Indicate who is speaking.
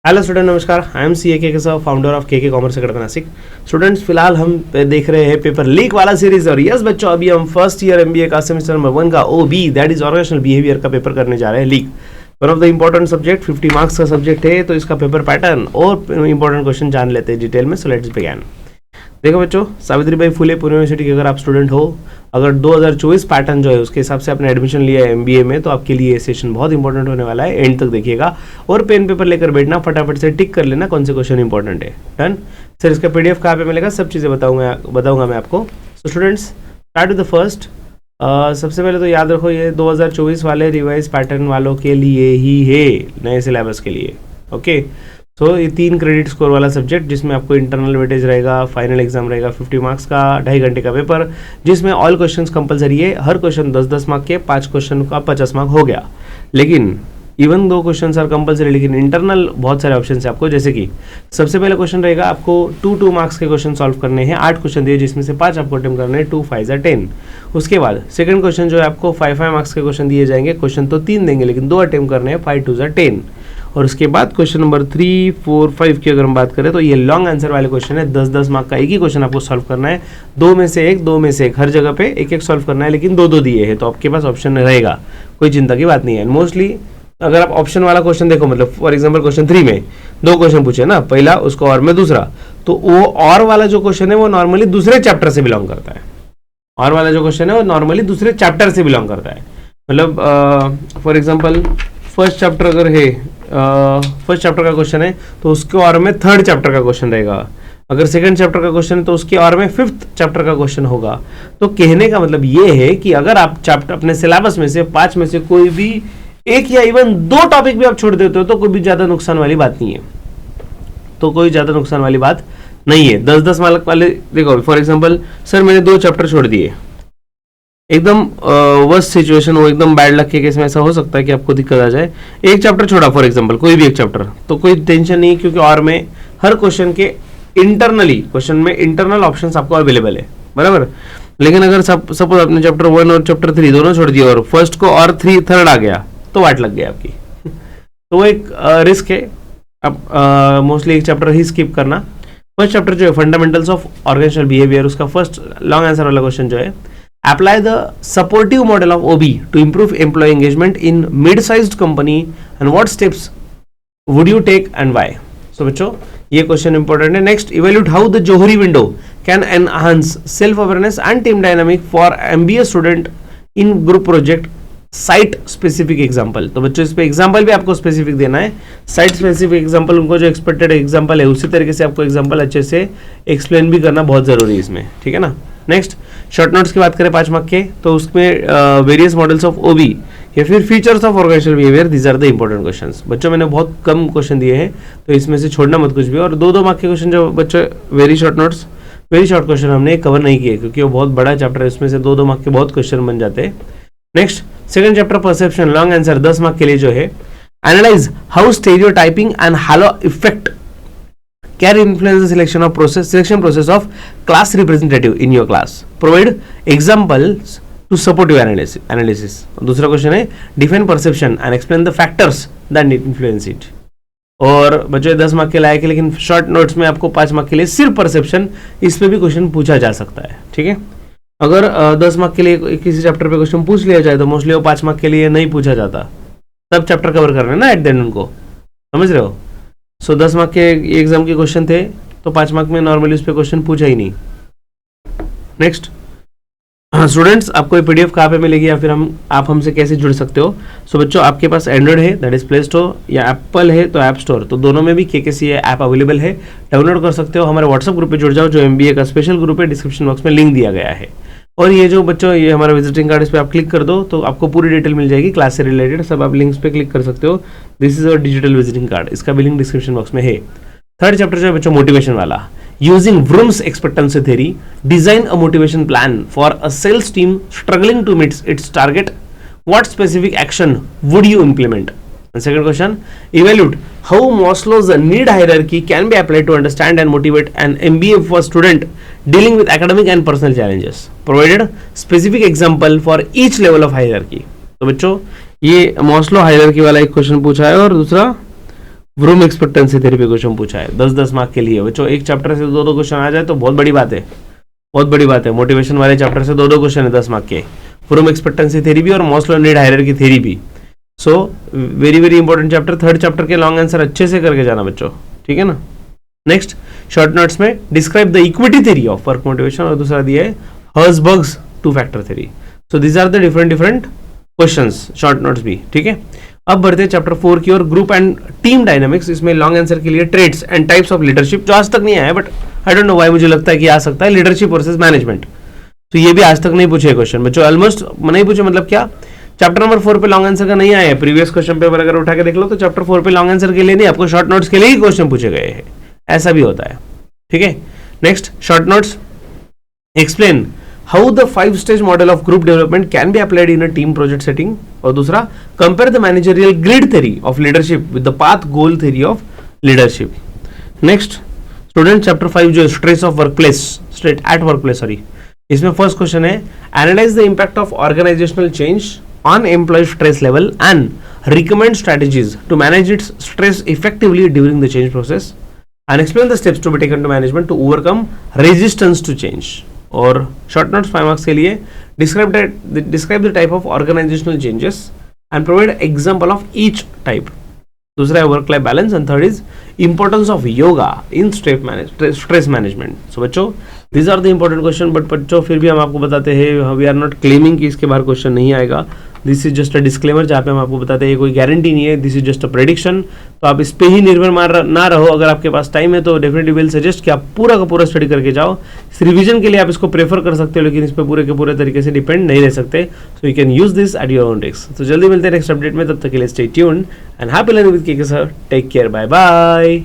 Speaker 1: Hello student, नमस्कार। I M C के साहब, फाउंडर ऑफ के कॉमर्स अकेडमी नासिक। स्टूडेंट्स, फिलहाल हम देख रहे हैं पेपर लीक वाला सीरीज। और यस बच्चों, अभी हम फर्स्ट ईयर एमबीए का सेमेस्टर नंबर 1 का ओबी दैट इज ऑर्गेनाइजेशनल बिहेवियर का पेपर करने जा रहे हैं leak. One of the important subject 50 marks का सब्जेक्ट है, तो इसका पेपर पैटर्न और इंपॉर्टेंट क्वेश्चन जान लेते हैं डिटेल में। So let's begin. देखो बच्चों, सावित्रीबाई फुले पुणे यूनिवर्सिटी के अगर आप स्टूडेंट हो, अगर 2024 पैटर्न जो है उसके हिसाब से आपने एडमिशन लिया है एमबीए में, तो आपके लिए ये सेशन बहुत इंपॉर्टेंट होने वाला है। एंड तक देखिएगा और पेन पेपर लेकर बैठना, फटाफट से टिक कर लेना कौन से क्वेश्चन इंपॉर्टेंट है। डन सर, इसका पीडीएफ कहाँ पे मिलेगा, सब चीज़ें बताऊंगा मैं आपको। So students, start with the first. सबसे पहले तो याद रखो, ये 2024 वाले रिवाइज पैटर्न वालों के लिए ही है, नए सिलेबस के लिए। ओके, सो ये 3 क्रेडिट स्कोर वाला सब्जेक्ट, जिसमें आपको इंटरनल वेटेज रहेगा, फाइनल एग्जाम रहेगा 50 मार्क्स का, 2.5 घंटे का पेपर, जिसमें ऑल क्वेश्चंस कंपलसरी है। हर क्वेश्चन 10-10 मार्क के, 5 क्वेश्चन का 50 मार्क हो गया। लेकिन इवन 2 क्वेश्चन आर कंपलसरी, लेकिन इंटरनल बहुत सारे ऑप्शन है आपको। जैसे कि सबसे पहले क्वेश्चन रहेगा आपको 2 मार्क्स के क्वेश्चन सॉल्व करने हैं। 8 क्वेश्चन दिए, जिसमें से 5 आपको अटेम्प्ट करने हैं। 2 5 10। उसके बाद सेकंड क्वेश्चन जो है आपको 5 मार्क्स के क्वेश्चन दिए जाएंगे। क्वेश्चन तो 3 देंगे, लेकिन 2 अटेम्प्ट करने हैं। 5 2 10। और उसके बाद क्वेश्चन नंबर 3 4 5 की अगर हम बात करें, तो ये लॉन्ग आंसर वाले क्वेश्चन है। 10-10 मार्क का एक ही क्वेश्चन आपको सॉल्व करना है। 2 में से 1, हर जगह पे 1-1 सॉल्व करना है, लेकिन 2-2 दिए हैं, तो आपके पास ऑप्शन रहेगा, कोई चिंता की बात नहीं है। मोस्टली अगर आप ऑप्शन वाला क्वेश्चन देखो, मतलब फॉर एग्जाम्पल क्वेश्चन 3 में 2 क्वेश्चन पूछे ना, पहला उसको और में दूसरा, तो वो और वाला जो क्वेश्चन है वो नॉर्मली दूसरे चैप्टर से बिलोंग करता है। और वाला जो क्वेश्चन है वो नॉर्मली दूसरे चैप्टर से बिलोंग करता है। मतलब फॉर एग्जाम्पल फर्स्ट चैप्टर अगर है, फर्स्ट चैप्टर का क्वेश्चन है, तो उसके और में 3rd चैप्टर का क्वेश्चन रहेगा। अगर सेकंड चैप्टर का क्वेश्चन है, तो उसके और में 5th चैप्टर का क्वेश्चन होगा। तो कहने का मतलब ये है कि अगर आप चैप्टर अपने सिलेबस में से 5 में से कोई भी 1 या इवन 2 टॉपिक भी आप छोड़ देते हो, तो कोई भी ज्यादा नुकसान वाली बात नहीं है। तो कोई ज्यादा नुकसान वाली बात नहीं है। 10-10 मार्क वाले देखो, फॉर एग्जाम्पल सर मैंने 2 चैप्टर छोड़ दिए, एकदम वर्स्ट सिचुएशन हो, एकदम बैड लक के केस में ऐसा हो सकता है कि आपको दिक्कत आ जाए। 1 चैप्टर छोड़ा फॉर एग्जांपल, कोई भी 1 चैप्टर, तो कोई टेंशन नहीं, क्योंकि और में हर क्वेश्चन के इंटरनली क्वेश्चन में इंटरनल ऑप्शंस आपको अवेलेबल है, बराबर। लेकिन अगर सपोज आपने चैप्टर 1 और चैप्टर 3 दोनों छोड़ दिए और फर्स्ट को और 3rd आ गया, तो वाट लग गई आपकी। तो वो एक रिस्क है। अब मोस्टली 1 चैप्टर ही स्किप करना। फर्स्ट चैप्टर जो है फंडामेंटल्स ऑफ ऑर्गेनाइजेशनल बिहेवियर, उसका फर्स्ट लॉन्ग आंसर वाला क्वेश्चन जो है, apply the supportive model of OB to improve employee engagement in mid-sized company and what steps would you take and why? So बच्चों, ये question important है। Next, evaluate how the Johari window can enhance self awareness and team dynamic for MBA student in group project. Cite specific example, तो बच्चों इस पे example भी आपको specific देना है। साइट स्पेसिफिक एग्जाम्पल, उनको जो एक्सपेक्टेड एग्जाम्पल है उसी तरीके से आपको एग्जाम्पल अच्छे से एक्सप्लेन भी करना बहुत जरूरी है इसमें, ठीक है ना। नेक्स्ट, शॉर्ट नोट्स की बात करें 5 मार्क के, तो उसमें वेरियस मॉडल्स ऑफ ओबी या फिर features of organisational behaviour, these are the important questions. बच्चों मैंने बहुत कम क्वेश्चन दिए हैं, तो इसमें से छोड़ना मत कुछ भी। और 2-2 मार्क के क्वेश्चन जो बच्चों very short notes, very short question हमने कवर नहीं किए, क्योंकि वो बहुत बड़ा चैप्टर है, इसमें से 2-2 मार्क के बहुत क्वेश्चन बन जाते हैं। Next, second chapter perception, long answer 10 mark के लिए जो है, analyse how stereotyping and halo effect can influence the selection process of class representative in your class. Provide examples to support your analysis. दूसरा question है, define perception and explain the factors that influence it. और बच्चों 10 mark के लायक है, लेकिन short notes में आपको 5 mark के लिए सिर्फ परसेप्शन, इस पे भी क्वेश्चन पूछा जा सकता है, ठीक है। अगर 10 मार्क के लिए किसी चैप्टर पे क्वेश्चन पूछ लिया जाए, तो मोस्टली वो 5 मार्क के लिए नहीं पूछा जाता। सब चैप्टर कवर कर रहे हैं ना एट द एंड, उनको समझ रहे हो। सो 10 मार्क के एग्जाम के क्वेश्चन थे, तो 5 मार्क में नॉर्मली उस पर क्वेश्चन पूछा ही नहीं। नेक्स्ट स्टूडेंट्स, आपको ये पीडीएफ कहाँ पे मिलेगी या फिर आप हमसे कैसे जुड़ सकते हो। सो बच्चों, आपके पास एंड्रॉइड है, दैट इज प्ले स्टोर, या एप्पल है तो ऐप स्टोर, तो दोनों में भी केकेसी ऐप अवेलेबल है, डाउनलोड कर सकते हो। हमारे व्हाट्सएप ग्रुप पे जुड़ जाओ, जो एमबीए का स्पेशल ग्रुप है, डिस्क्रिप्शन बॉक्स में लिंक दिया गया है। और ये जो बच्चों, ये हमारा विजिटिंग कार्ड, इस पर आप क्लिक कर दो तो आपको पूरी डिटेल मिल जाएगी क्लास से रिलेटेड, सब आप लिंक्स पे क्लिक कर सकते हो। This is our digital visiting card, इसका भी लिंक डिस्क्रिप्शन बॉक्स में है। 3rd चैप्टर जो है बच्चों मोटिवेशन वाला, using Vroom's expectancy theory, design a motivation plan for a sales team struggling to meet its target, what specific action would you implement. And second question, evaluate how Maslow's need hierarchy can be applied to understand and motivate an MBA for student dealing with academic and personal challenges. Provided specific example for each level of hierarchy. तो बच्चों ये Maslow hierarchy वाला एक question पूछा है, और दूसरा room expectancy theory पे क्वेश्चन पूछा है 10-10 मार्क के लिए बच्चों। एक चैप्टर से 2-2 क्वेश्चन आ जाए तो बहुत बड़ी बात है, बहुत बड़ी बात है। मोटिवेशन वाले चैप्टर से 2-2 क्वेश्चन है 10 मार्क के, रूम एक्सपेक्टेंसी थ्योरी भी और मास्लो नीड हायरार्की थ्योरी भी। So very very important chapter. Third chapter के लॉन्ग आंसर अच्छे से करके जाना बच्चों, ठीक है ना। नेक्स्ट शॉर्ट नोट्स में describe the equity theory of work motivation और दूसरा दिया है Herzberg's 2 factor theory. So these are the different questions short notes भी, ठीक है। अब बढ़ते हैं चैप्टर 4 की ओर, ग्रुप एंड टीम डायनामिक्स। इसमें लॉन्ग आंसर के लिए traits and types of leadership, जो आज तक नहीं आया है but I don't know why, मुझे लगता है कि आ सकता है, लीडरशिप वर्सेस मैनेजमेंट। तो ये भी आज तक नहीं पूछे क्वेश्चन बच्चों, ऑलमोस्ट नहीं पूछे, मतलब क्या चैप्टर नंबर 4 पे लॉन्ग आंसर का नहीं आया है। प्रीवियस क्वेश्चन पेपर अगर उठा के देख लो तो चैप्टर 4 पे लॉन्ग आंसर के लिए नहीं, आपको शॉर्ट नोट्स के लिए ही क्वेश्चन पूछे गए हैं, ऐसा भी होता है, ठीक है। Next short notes explain how the 5 stage model of group development can be applied in a team project setting. और दूसरा compare the managerial grid theory of leadership with the path goal theory of leadership. Next student chapter 5 जो stress of workplace, stress at workplace, sorry, इसमें first question है analyse the impact of organisational change on employee stress level and recommend strategies to manage its stress effectively during the change process and explain the steps to be taken to management to overcome resistance to change. और short notes 5 marks के लिए describe the type of organisational changes and provide example of each type. दूसरा है work life balance and third is importance of yoga in stress management. So बच्चों these are the important question, but बच्चों फिर भी हम आपको बताते हैं वी आर नॉट क्लेमिंग कि इसके बाहर क्वेश्चन नहीं आएगा। This is just a disclaimer जहाँ पे हम आपको बताते हैं कोई गारंटी नहीं है, this is just a prediction. तो आप इस पे ही निर्भर ना रहो, अगर आपके पास टाइम है तो डेफिनेटली विल सजेस्ट कि आप पूरा का पूरा स्टडी करके जाओ। इस रिवीजन के लिए आप इसको प्रेफर कर सकते हो, लेकिन इस पर पूरे के पूरे तरीके से डिपेंड नहीं रह सकते। So you can use this at your own risk. तो जल्दी मिलते हैं नेक्स्ट अपडेट में, तब तक के लिए stay tuned and happy learning with KK sir. Take care, bye bye.